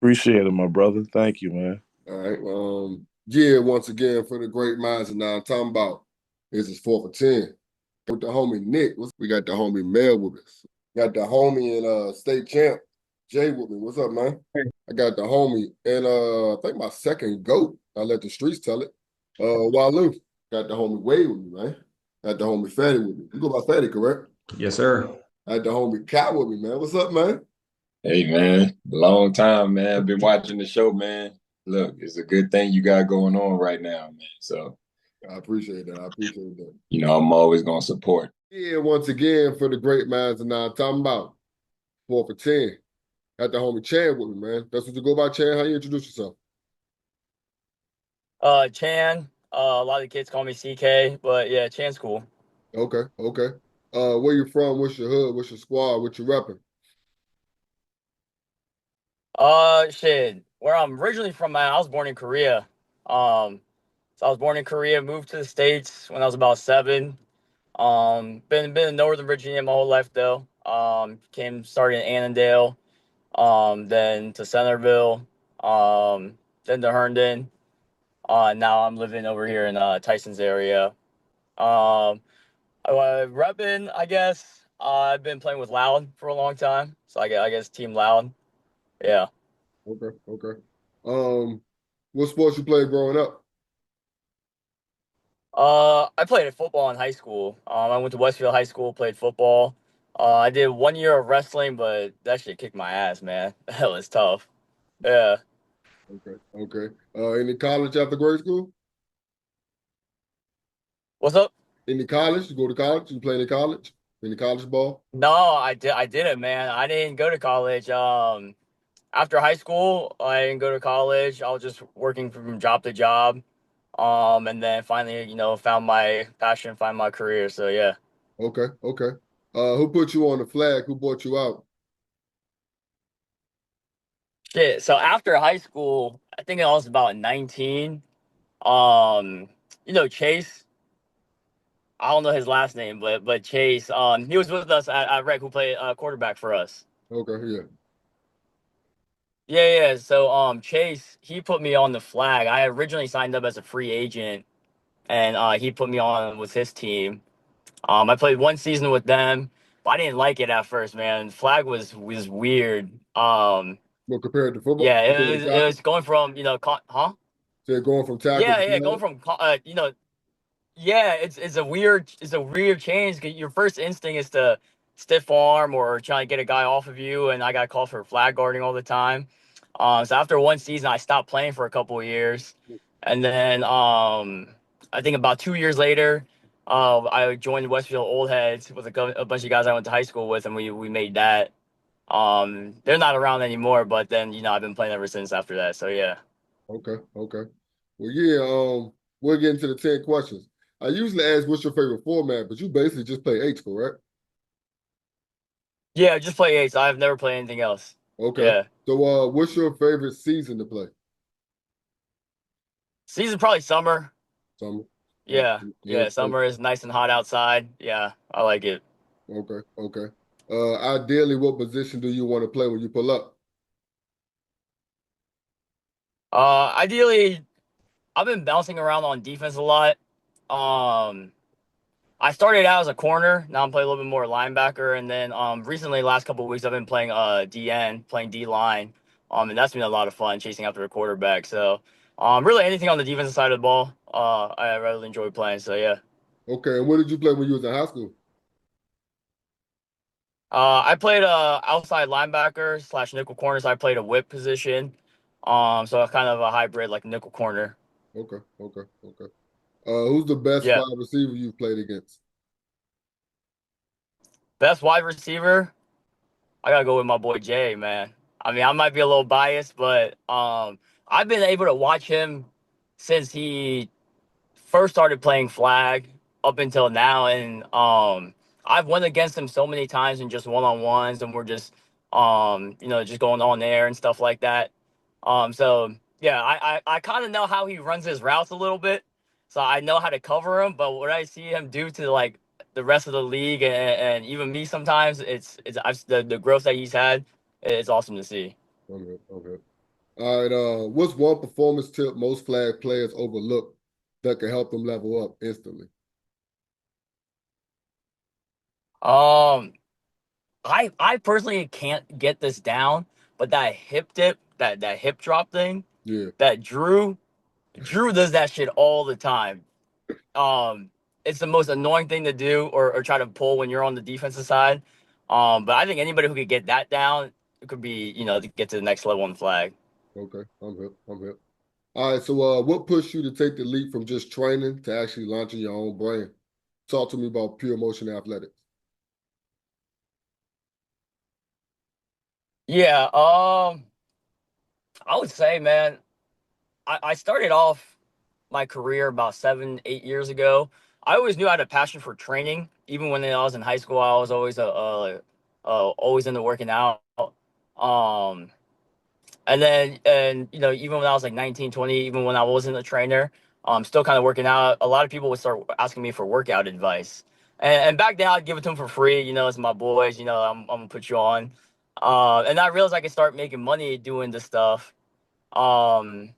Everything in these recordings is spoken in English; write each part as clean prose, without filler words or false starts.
Appreciate it, my brother. Thank you, man. All right. Yeah, once again for the great minds and now I'm talking about this is 4th&10. With the homie Nick, we got the homie Mel with us. Got the homie and state champ Jay with me. What's up, man? Hey. I got the homie and I think my second GOAT. I let the streets tell it. Walu. Got the homie Wade with me, man. Got the homie Fatty with me. You go by Fatty, correct? Yes, sir. Got the homie Cat with me, man. What's up, man? Hey man, long time, man. I've been watching the show, man. Look, it's a good thing you got going on right now, man. So, I appreciate that. I appreciate that. I'm always gonna support. Yeah, once again for the great minds and now I'm talking about 4th&10. Got the homie Chan with me, man. That's what you go by, Chan. How you introduce yourself? Chan. A lot of the kids call me CK, but yeah, Chan's cool. Okay, okay. Where you from? What's your hood? What's your squad? What you repping? Shit. Where I'm originally from, man, I was born in Korea. So I was born in Korea, moved to the States when I was about 7. Been in Northern Virginia my whole life though. Started in Annandale, then to Centerville, then to Herndon. Now I'm living over here in Tyson's area. Um, Repping, I guess. I've been playing with Loud for a long time, so I guess Team Loud. Yeah. Okay, okay. What sports you played growing up? I played football in high school. I went to Westfield High School, played football. I did 1 year of wrestling, but that shit kicked my ass, man. That was tough. Yeah. Okay, okay. Any college after grade school? What's up? Any college? You go to college? You play any college? Any college ball? No, I didn't, man. I didn't go to college. After high school, I didn't go to college. I was just working from job to job. And then finally, found my passion, find my career. So yeah. Okay, okay. Who put you on the flag? Who brought you out? Shit. So after high school, I think I was about 19. Um, Chase. I don't know his last name, but Chase. He was with us at Rec, who played quarterback for us. Okay, yeah. Yeah. So Chase, he put me on the flag. I originally signed up as a free agent, and he put me on with his team. I played 1 season with them, but I didn't like it at first, man. Flag was weird. Well, compared to football, Yeah, compared to it tackle? was going from huh? So going from tackle to Yeah, going flag? from yeah, it's a weird change. 'Cause your first instinct is to stiff arm or try to get a guy off of you, and I got called for flag guarding all the time. So after 1 season, I stopped playing for a couple of years, and then I think about 2 years later, I joined Westfield Old Heads with a bunch of guys I went to high school with, and we made that. They're not around anymore, but then I've been playing ever since after that. So yeah. Okay, okay. Well, yeah, we'll get into the 10 questions. I usually ask what's your favorite format, but you basically just play eights, correct? Yeah, just play eights. I've never played anything else. Okay. Yeah. So what's your favorite season to play? Season probably summer. Summer. Yeah. Yeah. Yeah. Summer is nice and hot outside. Yeah. I like it. Okay, okay. Ideally, what position do you want to play when you pull up? Ideally, I've been bouncing around on defense a lot. Um, I started out as a corner. Now I'm playing a little bit more linebacker, and then recently, last couple of weeks, I've been playing DN, playing D line. And that's been a lot of fun chasing after a quarterback. So, really anything on the defensive side of the ball, I really enjoy playing. So yeah. Okay, and what did you play when you was in high school? I played outside linebacker slash nickel corner. So I played a whip position. So kind of a hybrid like nickel corner. Okay, okay, okay. Who's the best Yeah. wide receiver you've played against? Best wide receiver. I gotta go with my boy Jay, man. I mean, I might be a little biased, but I've been able to watch him since he first started playing flag up until now, and I've went against him so many times in just one on ones, and we're just just going on there and stuff like that. So yeah, I kind of know how he runs his routes a little bit, so I know how to cover him. But what I see him do to like the rest of the league and even me sometimes, the growth that he's had. It's awesome to see. Okay, okay. All right. What's one performance tip most flag players overlook that can help them level up instantly? I personally can't get this down, but that hip dip, that hip drop thing, Yeah. that Drew does that shit all the time. It's the most annoying thing to do or try to pull when you're on the defensive side. But I think anybody who could get that down, it could be, to get to the next level on the flag. Okay. I'm hip. I'm hip. All right. So, what pushed you to take the leap from just training to actually launching your own brand? Talk to me about Pure Motion Athletics. Yeah, I would say, man, I started off my career about 7, 8 years ago. I always knew I had a passion for training. Even when I was in high school, I was always always into working out. Um, and even when I was like 19, 20, even when I wasn't a trainer, still kind of working out. A lot of people would start asking me for workout advice, and back then I'd give it to them for free. It's my boys. I'm gonna put you on. And I realized I could start making money doing this stuff. Um,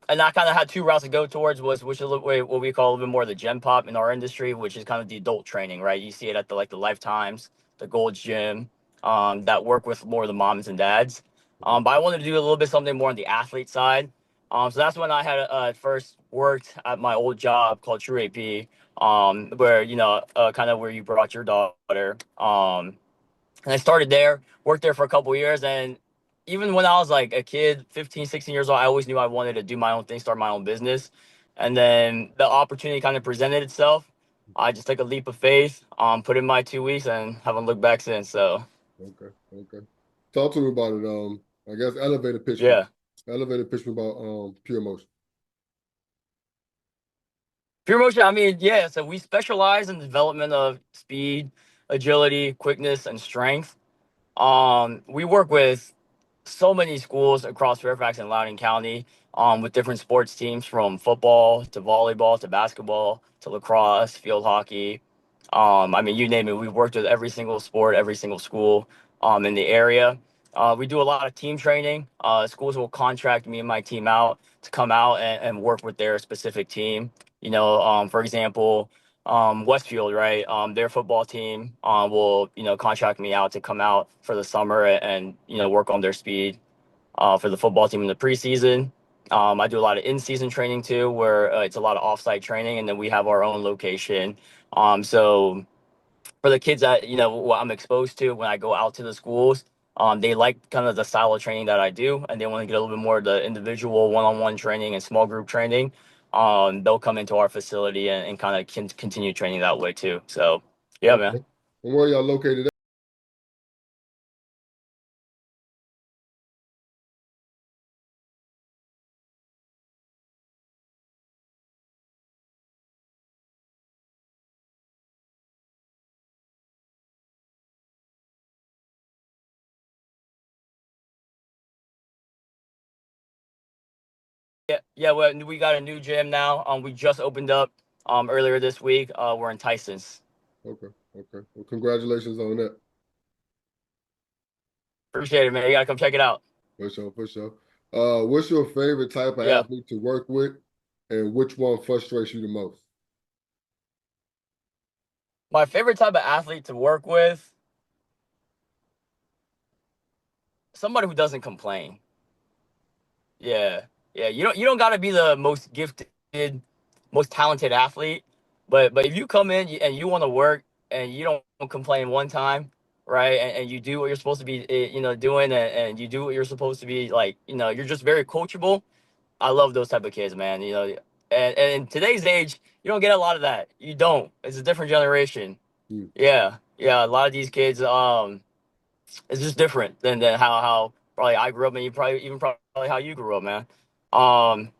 and I kind of had two routes to go towards, which is what we call a little bit more the gen pop in our industry, which is kind of the adult training, right? You see it at the Lifetimes, the Gold's Gym, that work with more of the moms and dads. But I wanted to do a little bit something more on the athlete side. So that's when I had first worked at my old job called True AP, where kind of where you brought your daughter. And I started there, worked there for a couple of years. And even when I was like a kid, 15, 16 years old, I always knew I wanted to do my own thing, start my own business. And then the opportunity kind of presented itself. I just took a leap of faith, put in my 2 weeks, and haven't looked back since. So, Okay. Okay. Talk to me about it. I guess elevator pitch me. yeah. Elevator pitch me about Pure Motion. Pure Motion, I mean, yeah, so we specialize in the development of speed, agility, quickness, and strength. We work with so many schools across Fairfax and Loudoun County, with different sports teams from football to volleyball to basketball to lacrosse, field hockey. I mean, you name it. We've worked with every single sport, every single school in the area. We do a lot of team training. Schools will contract me and my team out to come out and work with their specific team. For example, Westfield, right? Their football team will, contract me out to come out for the summer and work on their speed for the football team in the preseason. I do a lot of in-season training too, where it's a lot of off-site training, and then we have our own location. So for the kids that what I'm exposed to when I go out to the schools, they like kind of the style of training that I do, and they want to get a little bit more of the individual one-on-one training and small group training. They'll come into our facility and kind of continue training that way too. So yeah, man. Okay. And where y'all located at? Yeah, yeah. We got a new gym now. We just opened up earlier this week. We're in Tyson's. Okay. Okay. Well, congratulations on that. Appreciate it, man. You gotta come check it out. For sure. For sure. What's your favorite type of Yeah. athlete to work with, and which one frustrates you the most? My favorite type of athlete to work with, somebody who doesn't complain. Yeah. Yeah. You don't gotta be the most gifted, most talented athlete, but if you come in and you want to work and you don't complain one time, right? And you do what you're supposed to be doing, and you do what you're supposed to be, like, you're just very coachable. I love those type of kids, man. And in today's age, you don't get a lot of that. You don't. It's a different generation. Hmm. Yeah. Yeah. A lot of these kids, it's just different than how probably I grew up, and you probably how you grew up, man. Um,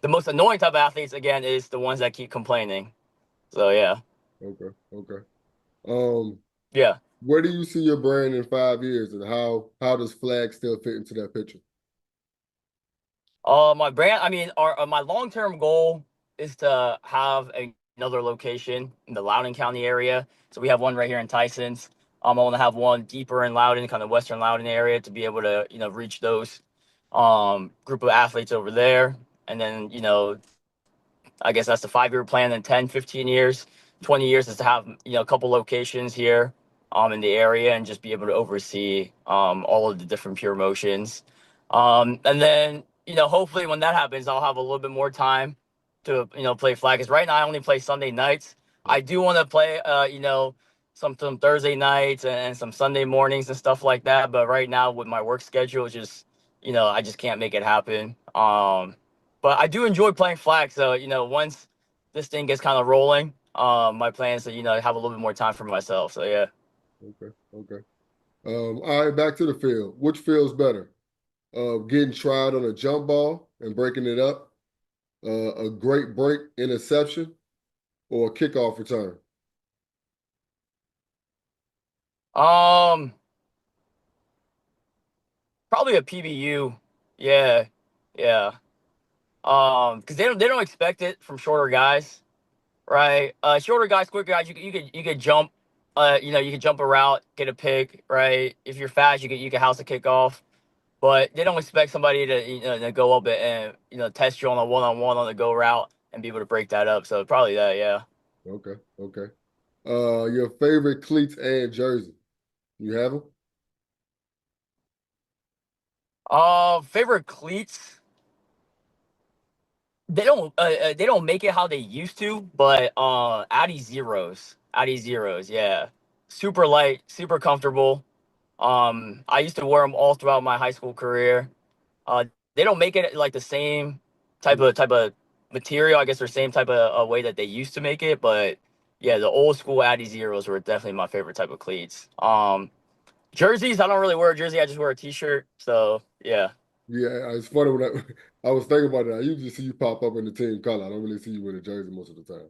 the most annoying type of athletes again is the ones that keep complaining. So yeah, Okay. Okay. Um, yeah. where do you see your brand in 5 years, and how does flag still fit into that picture? My brand. I mean, my long term goal is to have another location in the Loudoun County area. So we have one right here in Tyson's. I want to have one deeper in Loudoun, kind of Western Loudoun area, to be able to reach those group of athletes over there. And then, I guess that's the 5-year plan. In 10, 15 years, 20 years is to have, a couple locations here in the area and just be able to oversee all of the different pure motions. And then, hopefully when that happens, I'll have a little bit more time to, play flag. Because right now I only play Sunday nights. I do want to play, some Thursday nights and some Sunday mornings and stuff like that. But right now with my work schedule, it's just, I just can't make it happen. But I do enjoy playing flag. So, once this thing gets kind of rolling, my plan is to, have a little bit more time for myself. So, yeah. Okay. All right, back to the field. Which feels better? Getting tried on a jump ball and breaking it up, a great break interception, or a kickoff return? Um, Probably a PBU. Yeah. Yeah. Because they don't expect it from shorter guys, right? Shorter guys, quicker guys, you could jump, you could jump a route, get a pick, right? If you're fast, you could house a kickoff. But they don't expect somebody to to go up and test you on a one-on-one on the go route and be able to break that up. So probably that, yeah. Okay. Your favorite cleats and jersey? You have them? Favorite cleats. They don't make it how they used to, but Addy Zeros, yeah, super light, super comfortable. I used to wear them all throughout my high school career. Uh, they don't make it like the same type of material. I guess, or same type of way that they used to make it. But yeah, the old school Addy Zeros were definitely my favorite type of cleats. Jerseys, I don't really wear a jersey. I just wear a t-shirt. So yeah. Yeah, it's funny when I was thinking about it. I usually see you pop up in the team color. I don't really see you in a jersey most of the time.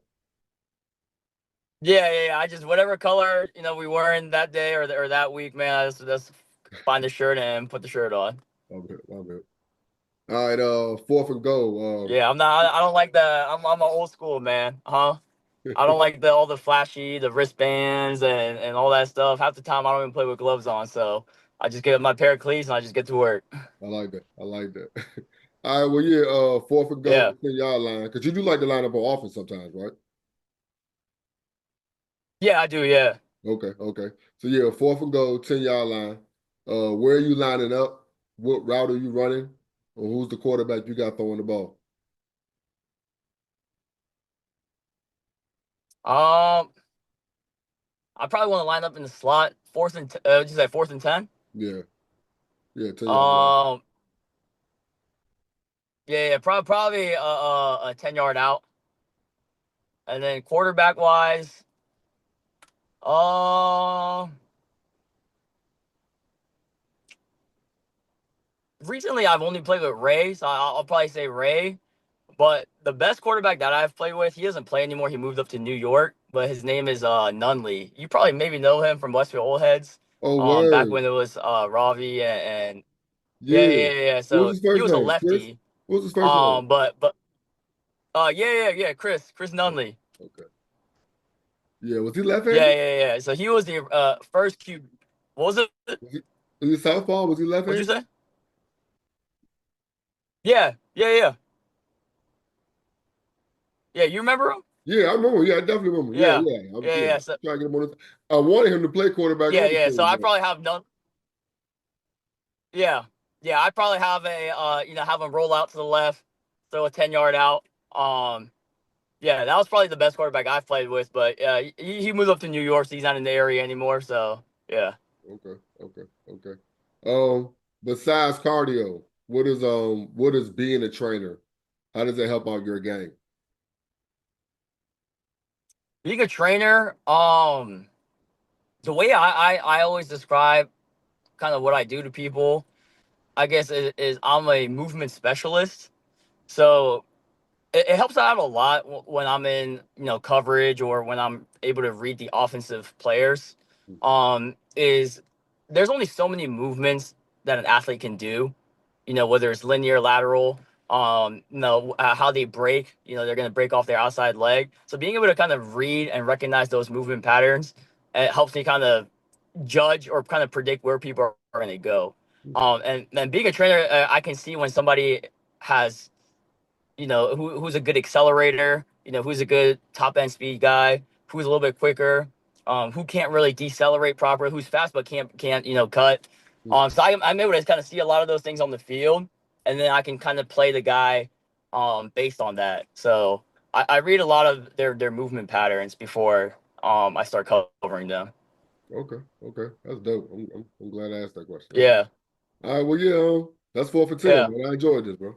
Yeah. I just whatever color we wearing that day or that week, man. I just find the shirt and put the shirt on. I'm good. All right, 4th and goal. Yeah, I'm not. I don't like the. I'm an old school man. I don't like all the flashy, the wristbands and all that stuff. Half the time I don't even play with gloves on, so I just get my pair of cleats and I just get to work. I like that. All right, well, yeah, 4th and goal, Yeah. 10-yard line. Because you do like to line up on offense sometimes, right? Yeah, I do. Yeah. Okay. So yeah, 4th and goal, 10-yard line. Where are you lining up? What route are you running? Or who's the quarterback you got throwing the ball? Um, I probably want to line up in the slot. Did you say 4th and 10? Yeah, 10-yard line. Um, yeah. Probably a 10 yard out, and then quarterback wise, um, recently I've only played with Ray, so I'll probably say Ray. But the best quarterback that I've played with, he doesn't play anymore. He moved up to New York, but his name is Nunley. You probably maybe know him from Westfield Old Heads. Oh, Back word. when it was Ravi and Yeah. yeah. What was So his he first was a name? Chris? lefty. What was his first name? But yeah. Chris Nunley. Okay. Yeah, was he Yeah, left-handed? So he was the first Q. What was it? Was he southpaw? Was he What'd you left-handed? say? Yeah. Yeah, you remember him? Yeah, I remember. Yeah, I definitely remember. Yeah, Yeah, yeah. yeah. So Trying to get him on the, I wanted him to play quarterback on the So team, I but probably have none. Yeah, I probably have have him roll out to the left, throw a 10 yard out. Yeah, that was probably the best quarterback I've played with. But he moved up to New York, so he's not in the area anymore. So yeah. okay. Besides cardio, what is being a trainer? How does it help out your game? Being a trainer, the way I always describe kind of what I do to people, I guess is I'm a movement specialist. So it helps out a lot when I'm in coverage or when I'm able to read the offensive players. Is There's only so many movements that an athlete can do. Whether it's linear, lateral, how they break. They're going to break off their outside leg. So being able to kind of read and recognize those movement patterns, it helps me kind of judge or kind of predict where people are going to go. And being a trainer, I can see when somebody has, who's a good accelerator, who's a good top end speed guy, who's a little bit quicker, who can't really decelerate properly, who's fast but can't cut. So I'm able to kind of see a lot of those things on the field, and then I can kind of play the guy, based on that. So I read a lot of their movement patterns before I start covering them. Okay, that's dope. I'm glad I asked that question. Yeah, All right, well, yeah, that's 4 for 10, yeah. man. I enjoyed this, bro.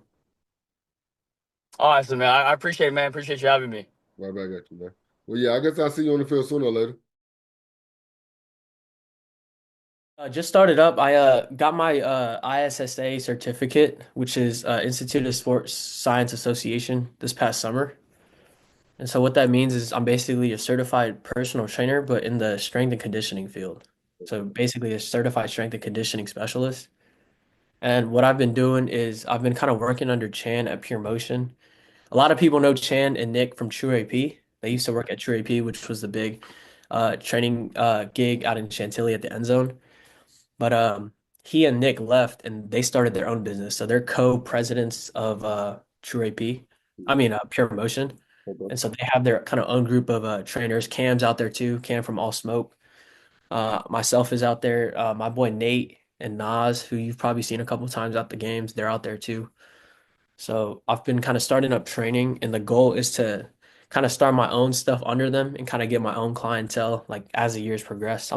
Awesome, man. I appreciate it, man. Appreciate you having me. Right back at you, man. Well, yeah, I guess I'll see you on the field sooner or later. Just started up. I got my ISSA certificate, which is Institute of Sports Science Association, this past summer. And so what that means is I'm basically a certified personal trainer, but in the strength and conditioning field. So basically a certified strength and conditioning specialist. And what I've been doing is I've been kind of working under Chan at Pure Motion. A lot of people know Chan and Nick from True AP. They used to work at True AP, which was the big training gig out in Chantilly at the end zone. But he and Nick left and they started their own business. So they're co-presidents of True AP. I mean Pure Motion. Okay. And so they have their kind of own group of trainers. Cam's out there too. Cam from All Smoke. Myself is out there. My boy Nate and Nas, who you've probably seen a couple times at the games, they're out there too. So I've been kind of starting up training, and the goal is to kind of start my own stuff under them and kind of get my own clientele like as the years progress.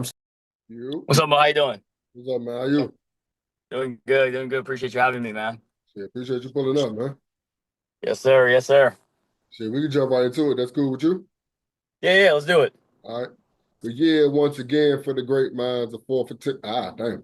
You? What's up, Mo? How you doing? What's up, man? How you? Doing good, doing good. Appreciate you having me, man. Yeah, appreciate you pulling up, man. Yes, sir. Yes, sir. Shit, we can jump right into it. That's cool with you? Yeah, let's do it. All right. But yeah, once again, for the great minds of 4 for 10. Ah, damn.